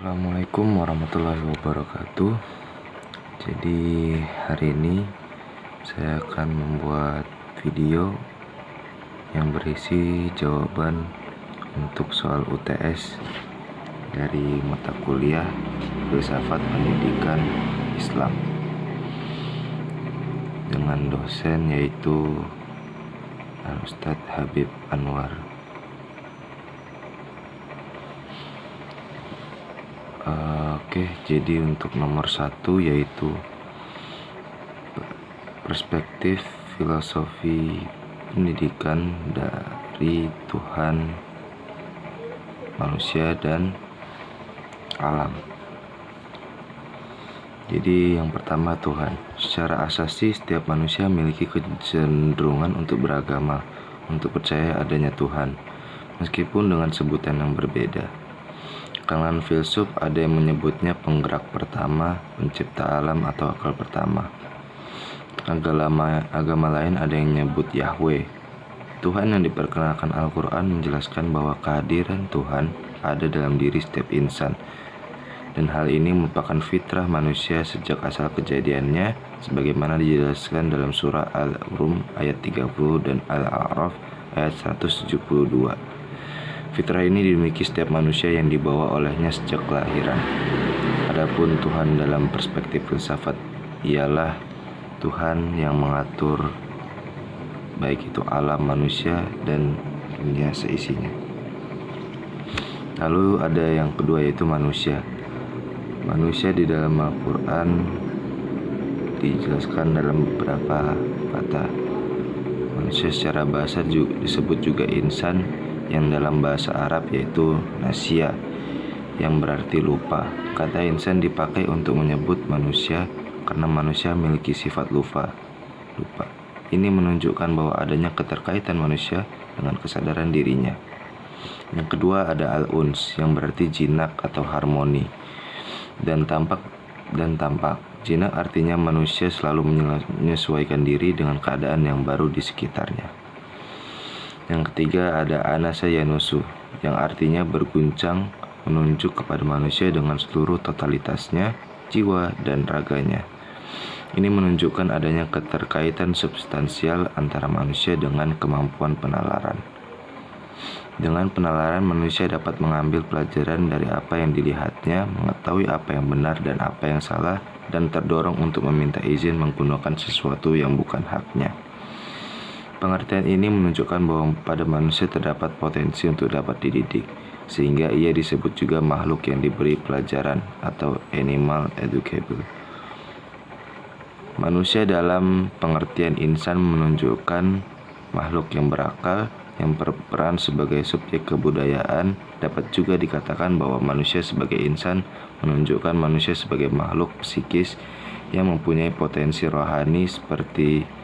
Assalamualaikum warahmatullahi wabarakatuh. Jadi hari ini saya akan membuat video yang berisi jawaban untuk soal UTS dari mata kuliah Filsafat Pendidikan Islam dengan dosen yaitu Ustadz Habib Anwar. Jadi untuk nomor 1 yaitu perspektif filosofi pendidikan dari Tuhan, manusia, dan alam. Jadi yang pertama, Tuhan. Secara asasi setiap manusia memiliki kecenderungan untuk beragama, untuk percaya adanya Tuhan, meskipun dengan sebutan yang berbeda. Kalangan filsuf ada yang menyebutnya penggerak pertama, pencipta alam, atau akal pertama. Agama lain ada yang menyebut Yahweh. Tuhan yang diperkenalkan Al-Quran menjelaskan bahwa kehadiran Tuhan ada dalam diri setiap insan. Dan hal ini merupakan fitrah manusia sejak asal kejadiannya, sebagaimana dijelaskan dalam surah Al-Rum ayat 30 dan Al-A'raf ayat 172. Fitrah ini dimiliki setiap manusia yang dibawa olehnya sejak kelahiran. Adapun Tuhan dalam perspektif filsafat ialah Tuhan yang mengatur baik itu alam manusia dan dunia seisinya. Lalu ada yang kedua yaitu manusia. Manusia di dalam Al-Quran dijelaskan dalam beberapa kata. Manusia secara bahasa disebut juga insan, yang dalam bahasa Arab yaitu nasya, yang berarti lupa. Kata insan dipakai untuk menyebut manusia karena manusia memiliki sifat lupa. Ini menunjukkan bahwa adanya keterkaitan manusia dengan kesadaran dirinya. Yang kedua ada al-uns, yang berarti jinak atau harmoni dan tampak. Jinak artinya manusia selalu menyesuaikan diri dengan keadaan yang baru di sekitarnya. Yang ketiga ada anasa yanusu, yang artinya berguncang, menunjuk kepada manusia dengan seluruh totalitasnya, jiwa dan raganya. Ini menunjukkan adanya keterkaitan substansial antara manusia dengan kemampuan penalaran. Dengan penalaran, manusia dapat mengambil pelajaran dari apa yang dilihatnya, mengetahui apa yang benar dan apa yang salah, dan terdorong untuk meminta izin menggunakan sesuatu yang bukan haknya. Pengertian ini menunjukkan bahwa pada manusia terdapat potensi untuk dapat dididik, sehingga ia disebut juga makhluk yang diberi pelajaran atau animal educable. Manusia dalam pengertian insan menunjukkan makhluk yang berakal, yang berperan sebagai subjek kebudayaan. Dapat juga dikatakan bahwa manusia sebagai insan menunjukkan manusia sebagai makhluk psikis yang mempunyai potensi rohani seperti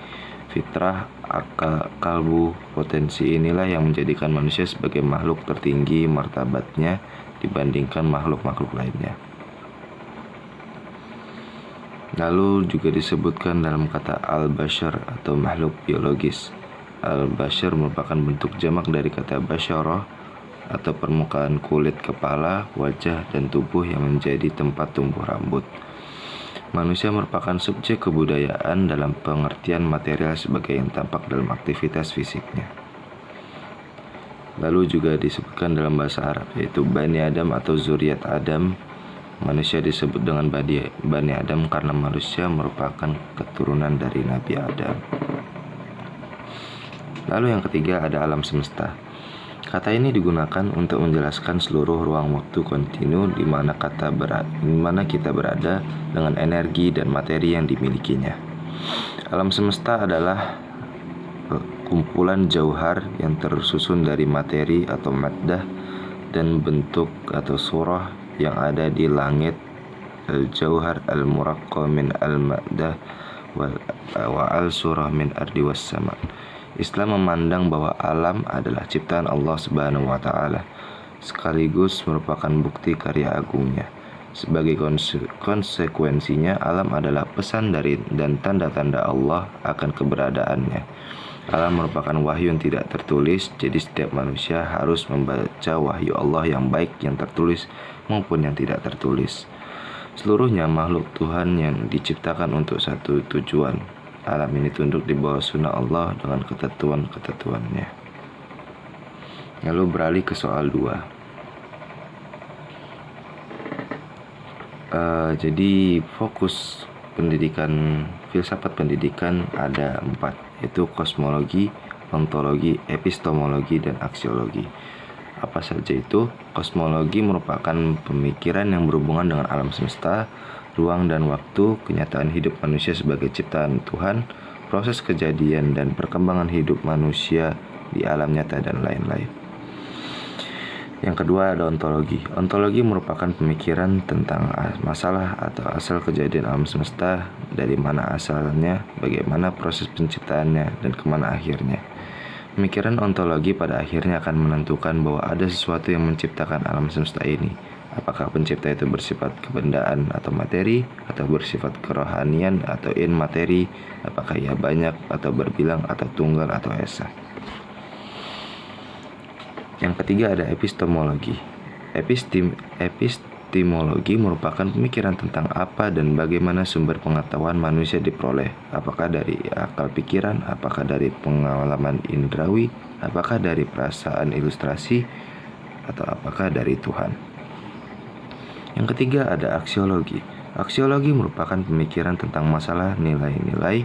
fitrah, akal, kalbu. Potensi inilah yang menjadikan manusia sebagai makhluk tertinggi martabatnya dibandingkan makhluk-makhluk lainnya. Lalu juga disebutkan dalam kata al-bashar atau makhluk biologis. Al-bashar merupakan bentuk jamak dari kata basyarah atau permukaan kulit kepala, wajah, dan tubuh yang menjadi tempat tumbuh rambut. Manusia merupakan subjek kebudayaan dalam pengertian material sebagai yang tampak dalam aktivitas fisiknya. Lalu juga disebutkan dalam bahasa Arab yaitu Bani Adam atau Zuriat Adam. Manusia disebut dengan Bani Adam karena manusia merupakan keturunan dari Nabi Adam. Lalu yang ketiga ada alam semesta. Kata ini digunakan untuk menjelaskan seluruh ruang waktu kontinu di mana kita berada dengan energi dan materi yang dimilikinya. Alam semesta adalah kumpulan jauhar yang tersusun dari materi atau maddah dan bentuk atau surah yang ada di langit. Al-jauhar al-muraqqa min al-maddah wa al-surah min ardi was sama. Islam memandang bahwa alam adalah ciptaan Allah Subhanahu wa Ta'ala, sekaligus merupakan bukti karya agungnya. Sebagai konsekuensinya, alam adalah pesan dari dan tanda-tanda Allah akan keberadaannya. Alam merupakan wahyu yang tidak tertulis, jadi setiap manusia harus membaca wahyu Allah yang baik yang tertulis maupun yang tidak tertulis. Seluruhnya makhluk Tuhan yang diciptakan untuk satu tujuan. Alam ini tunduk di bawah sunnah Allah dengan ketentuan-ketentuannya. Lalu beralih ke soal 2. Jadi fokus pendidikan filsafat pendidikan ada 4, yaitu kosmologi, ontologi, epistemologi, dan aksiologi. Apa saja itu? Kosmologi merupakan pemikiran yang berhubungan dengan alam semesta, ruang dan waktu, kenyataan hidup manusia sebagai ciptaan Tuhan, proses kejadian dan perkembangan hidup manusia di alam nyata, dan lain-lain. Yang kedua ada ontologi. Ontologi merupakan pemikiran tentang masalah atau asal kejadian alam semesta, dari mana asalnya, bagaimana proses penciptaannya, dan kemana akhirnya. Pemikiran ontologi pada akhirnya akan menentukan bahwa ada sesuatu yang menciptakan alam semesta ini. Apakah pencipta itu bersifat kebendaan atau materi, atau bersifat kerohanian atau materi, apakah ia banyak atau berbilang atau tunggal atau esa. Yang ketiga ada epistemologi. Epistemologi merupakan pemikiran tentang apa dan bagaimana sumber pengetahuan manusia diperoleh. Apakah dari akal pikiran, apakah dari pengalaman indrawi, apakah dari perasaan ilustrasi, atau apakah dari Tuhan. Yang ketiga ada aksiologi. Aksiologi merupakan pemikiran tentang masalah nilai-nilai,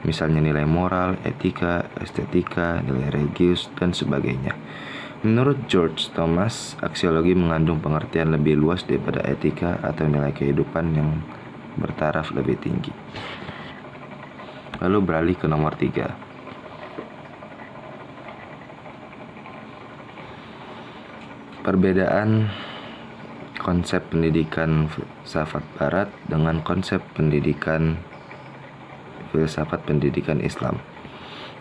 misalnya nilai moral, etika, estetika, nilai religius, dan sebagainya. Menurut George Thomas, aksiologi mengandung pengertian lebih luas daripada etika atau nilai kehidupan yang bertaraf lebih tinggi. Lalu beralih ke nomor 3. Perbedaan konsep pendidikan filsafat barat dengan konsep pendidikan filsafat pendidikan Islam.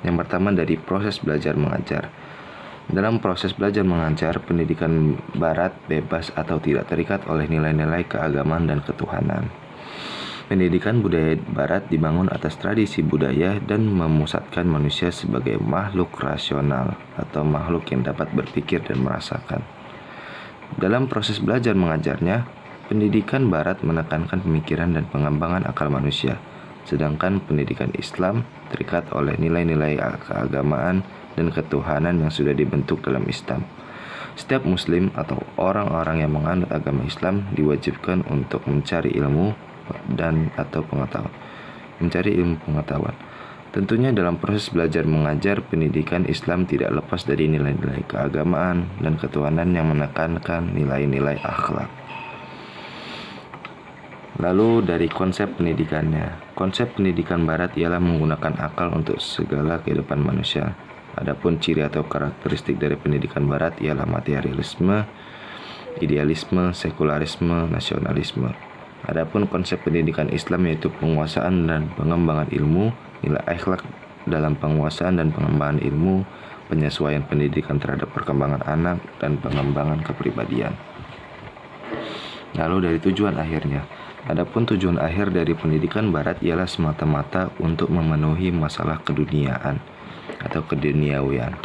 Yang pertama dari proses belajar mengajar. Dalam proses belajar mengajar, pendidikan barat bebas atau tidak terikat oleh nilai-nilai keagamaan dan ketuhanan. Pendidikan budaya barat dibangun atas tradisi budaya dan memusatkan manusia sebagai makhluk rasional atau makhluk yang dapat berpikir dan merasakan. Dalam proses belajar mengajarnya, pendidikan barat menekankan pemikiran dan pengembangan akal manusia, sedangkan pendidikan Islam terikat oleh nilai-nilai keagamaan dan ketuhanan yang sudah dibentuk dalam Islam. Setiap muslim atau orang-orang yang menganut agama Islam diwajibkan untuk mencari ilmu pengetahuan. Tentunya dalam proses belajar mengajar, pendidikan Islam tidak lepas dari nilai-nilai keagamaan dan ketuhanan yang menekankan nilai-nilai akhlak. Lalu dari konsep pendidikannya. Konsep pendidikan barat ialah menggunakan akal untuk segala kehidupan manusia. Adapun ciri atau karakteristik dari pendidikan barat ialah materialisme, idealisme, sekularisme, nasionalisme. Adapun konsep pendidikan Islam yaitu penguasaan dan pengembangan ilmu, nilai akhlak dalam penguasaan dan pengembangan ilmu, penyesuaian pendidikan terhadap perkembangan anak, dan pengembangan kepribadian. Lalu dari tujuan akhirnya. Adapun tujuan akhir dari pendidikan barat ialah semata-mata untuk memenuhi masalah keduniaan atau keduniawian.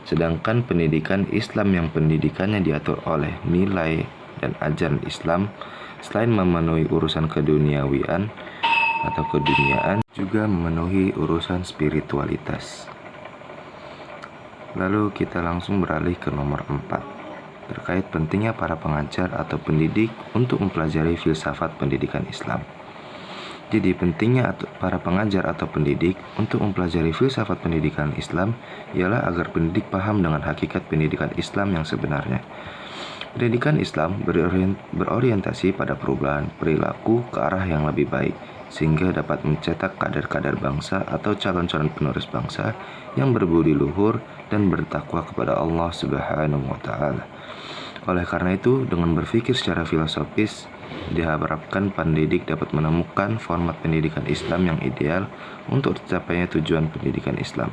Sedangkan pendidikan Islam yang pendidikannya diatur oleh nilai dan ajaran Islam, selain memenuhi urusan keduniawian atau keduniaan, juga memenuhi urusan spiritualitas. Lalu kita langsung beralih ke nomor 4, terkait pentingnya para pengajar atau pendidik untuk mempelajari filsafat pendidikan Islam. Jadi pentingnya para pengajar atau pendidik untuk mempelajari filsafat pendidikan Islam ialah agar pendidik paham dengan hakikat pendidikan Islam yang sebenarnya. Pendidikan Islam berorientasi pada perubahan perilaku ke arah yang lebih baik, sehingga dapat mencetak kader-kader bangsa atau calon-calon penerus bangsa yang berbudi luhur dan bertakwa kepada Allah Subhanahu wa Ta'ala. Oleh karena itu, dengan berpikir secara filosofis, diharapkan pendidik dapat menemukan format pendidikan Islam yang ideal untuk tercapainya tujuan pendidikan Islam.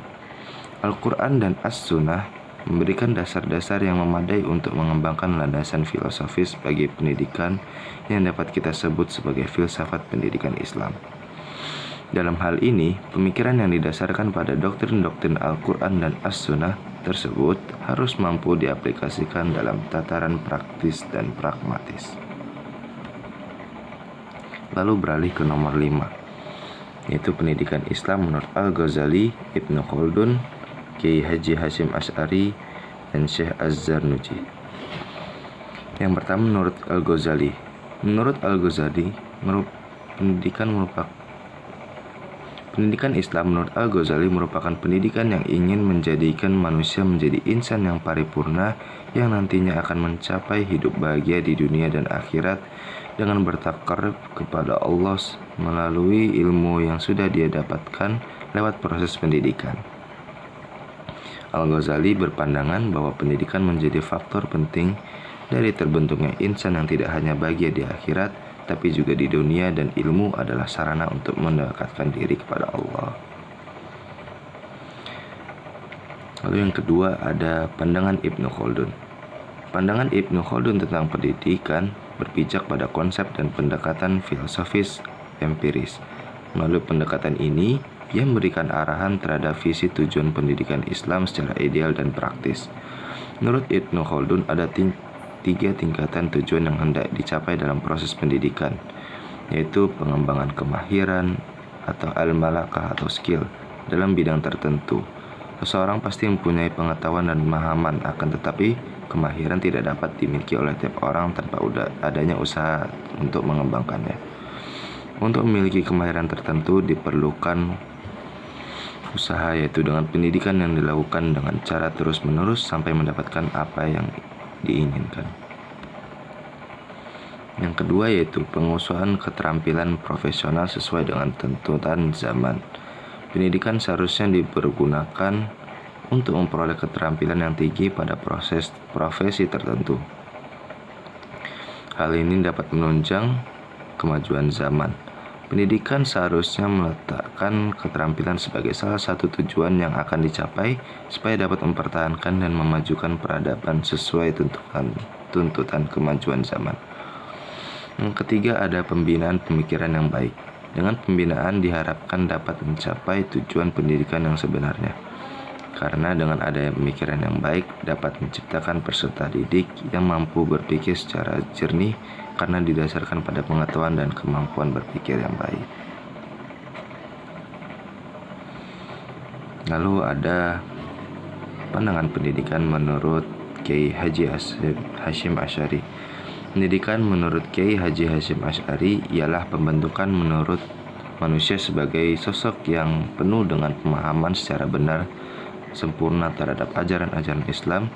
Al-Quran dan As-Sunnah memberikan dasar-dasar yang memadai untuk mengembangkan landasan filosofis bagi pendidikan yang dapat kita sebut sebagai filsafat pendidikan Islam. Dalam hal ini, pemikiran yang didasarkan pada doktrin-doktrin Al-Quran dan As-Sunnah tersebut harus mampu diaplikasikan dalam tataran praktis dan pragmatis. Lalu beralih ke nomor 5, yaitu pendidikan Islam menurut Al-Ghazali, Ibnu Khaldun, Kiai Haji Hasyim Asy'ari, dan Syekh Az-Zarnuji. Yang pertama menurut Al-Ghazali. Menurut Al-Ghazali, pendidikan Islam menurut Al-Ghazali merupakan pendidikan yang ingin menjadikan manusia menjadi insan yang paripurna yang nantinya akan mencapai hidup bahagia di dunia dan akhirat dengan bertakarrub kepada Allah melalui ilmu yang sudah dia dapatkan lewat proses pendidikan. Al-Ghazali berpandangan bahwa pendidikan menjadi faktor penting dari terbentuknya insan yang tidak hanya bahagia di akhirat, tapi juga di dunia, dan ilmu adalah sarana untuk mendekatkan diri kepada Allah. Lalu yang kedua ada pandangan Ibnu Khaldun. Pandangan Ibnu Khaldun tentang pendidikan berpijak pada konsep dan pendekatan filosofis empiris. Melalui pendekatan ini, ia memberikan arahan terhadap visi tujuan pendidikan Islam secara ideal dan praktis. Menurut Ibnu Khaldun, ada tiga tingkatan tujuan yang hendak dicapai dalam proses pendidikan, yaitu pengembangan kemahiran atau al-malakah atau skill dalam bidang tertentu. Seseorang pasti mempunyai pengetahuan dan pemahaman, akan tetapi kemahiran tidak dapat dimiliki oleh tiap orang tanpa adanya usaha untuk mengembangkannya. Untuk memiliki kemahiran tertentu diperlukan usaha, yaitu dengan pendidikan yang dilakukan dengan cara terus-menerus sampai mendapatkan apa yang diinginkan. Yang kedua yaitu pengusahaan keterampilan profesional sesuai dengan tuntutan zaman. Pendidikan seharusnya dipergunakan untuk memperoleh keterampilan yang tinggi pada profesi tertentu. Hal ini dapat menunjang kemajuan zaman. Pendidikan seharusnya meletakkan keterampilan sebagai salah satu tujuan yang akan dicapai supaya dapat mempertahankan dan memajukan peradaban sesuai tuntutan kemajuan zaman. Yang ketiga ada pembinaan pemikiran yang baik. Dengan pembinaan diharapkan dapat mencapai tujuan pendidikan yang sebenarnya. Karena dengan adanya pemikiran yang baik dapat menciptakan peserta didik yang mampu berpikir secara jernih karena didasarkan pada pengetahuan dan kemampuan berpikir yang baik. Lalu ada pandangan pendidikan menurut Kiai Haji Hasyim Asy'ari. Pendidikan menurut Kiai Haji Hasyim Asy'ari ialah pembentukan menurut manusia sebagai sosok yang penuh dengan pemahaman secara benar, sempurna terhadap ajaran-ajaran Islam,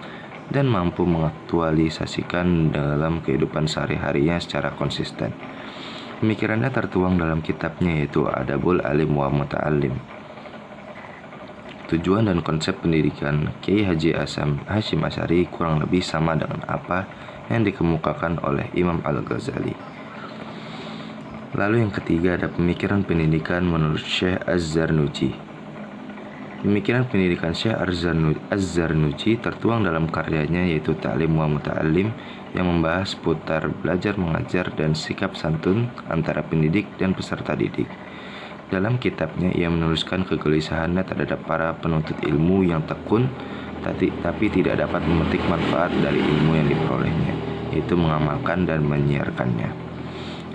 dan mampu mengaktualisasikan dalam kehidupan sehari-harinya secara konsisten. Pemikirannya tertuang dalam kitabnya yaitu Adabul Alim wa Muta'allim. Tujuan dan konsep pendidikan Kiai Haji Hasyim Asy'ari kurang lebih sama dengan apa yang dikemukakan oleh Imam Al-Ghazali. Lalu yang ketiga ada pemikiran pendidikan menurut Syekh Az-Zarnuji. Pemikiran pendidikan Syekh Az-Zarnuji tertuang dalam karyanya yaitu Ta'lim wa Muta'allim yang membahas seputar belajar mengajar dan sikap santun antara pendidik dan peserta didik. Dalam kitabnya ia menuliskan kegelisahannya terhadap para penuntut ilmu yang tekun tapi tidak dapat memetik manfaat dari ilmu yang diperolehnya, yaitu mengamalkan dan menyiarkannya.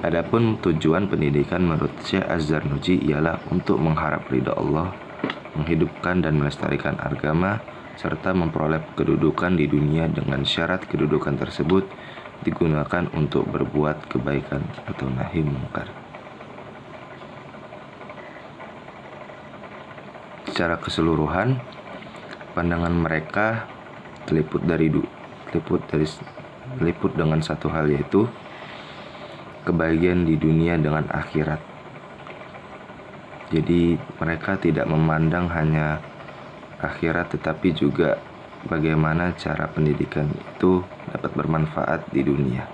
Adapun tujuan pendidikan menurut Syekh Az-Zarnuji ialah untuk mengharap ridha Allah, menghidupkan dan melestarikan agama, serta memperoleh kedudukan di dunia dengan syarat kedudukan tersebut digunakan untuk berbuat kebaikan atau nahi mungkar. Secara keseluruhan, pandangan mereka terliput dengan satu hal, yaitu kebahagiaan di dunia dengan akhirat. Jadi mereka tidak memandang hanya akhirat tetapi juga bagaimana cara pendidikan itu dapat bermanfaat di dunia.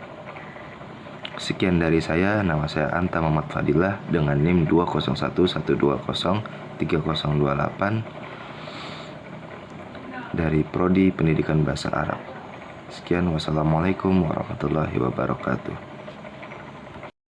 Sekian dari saya, nama saya Anta Muhammad Fadilah dengan NIM 201120328 dari Prodi Pendidikan Bahasa Arab. Sekian, wassalamualaikum warahmatullahi wabarakatuh.